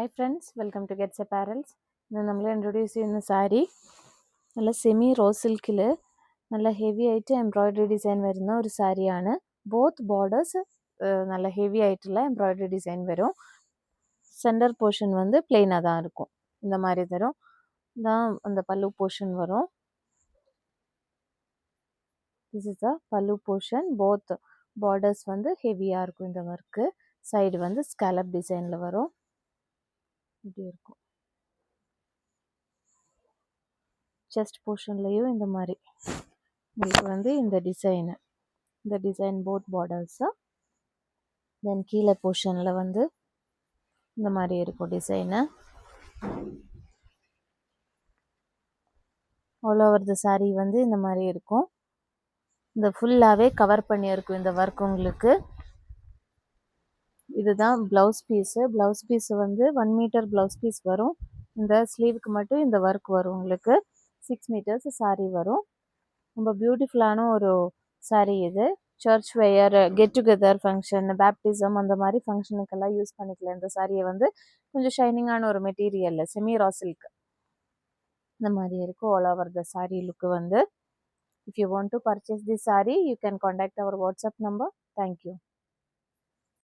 Hi friends, welcome to Gets Apparels. ഇന്ന് നമ്മൾ introduce ചെയ്യുന്ന സാരി നല്ല സെമി റോ സിൽക്കിൽ നല്ല ഹെവി ആയിട്ട് എംബ്രോയ്ഡറി ഡിസൈൻ വരുന്ന ഒരു സാരിയാണ്. ബോത്ത് ബോർഡേഴ്സ് நல்ல ஹெவி ஆயிட்டுள்ள எம்ப்ராய்டரி டிசைன் வரும். சென்டர் போர்ஷன் வந்து பிளெயினாக தான் இருக்கும். இந்த மாதிரி தரும் தான் அந்த பல்லு போர்ஷன் வரும். திஸ் இஸ் த பல்லு போர்ஷன். போத் பார்டர்ஸ் வந்து ஹெவியாக இருக்கும். இந்த ஒர்க்கு சைடு வந்து ஸ்கேலப் டிசைனில் வரும். இப்படி இருக்கும். செஸ்ட் போர்ஷன்லேயும் இந்த மாதிரி உங்களுக்கு வந்து இந்த டிசைன் போத் பார்டர்ஸு. தென் கீழே போர்ஷனில் வந்து இந்த மாதிரி இருக்கும் design. All over the sari வந்து இந்த மாதிரி இருக்கும். இந்த ஃபுல்லாகவே கவர் பண்ணியிருக்கும் இந்த ஒர்க் உங்களுக்கு. இதுதான் ப்ளவுஸ் பீஸு. ப்ளவுஸ் பீஸு வந்து 1 மீட்டர் ப்ளவுஸ் பீஸ் வரும். இந்த ஸ்லீவுக்கு மட்டும் இந்த ஒர்க் வரும் உங்களுக்கு. 6 மீட்டர்ஸ் சாரீ வரும். ரொம்ப பியூட்டிஃபுல்லான ஒரு சாரீ இது. Church wear, get together function, baptism அந்த மாதிரி ஃபங்க்ஷனுக்கெல்லாம் யூஸ் பண்ணிக்கலாம். இந்த சாரியை வந்து கொஞ்சம் ஷைனிங்கான ஒரு மெட்டீரியல், செமி ரா சில்க் இந்த மாதிரி இருக்கும். ஆல் ஓவர் த சாரீ லுக்கு வந்து. If you want to purchase this saree, you can contact our WhatsApp number. Thank you.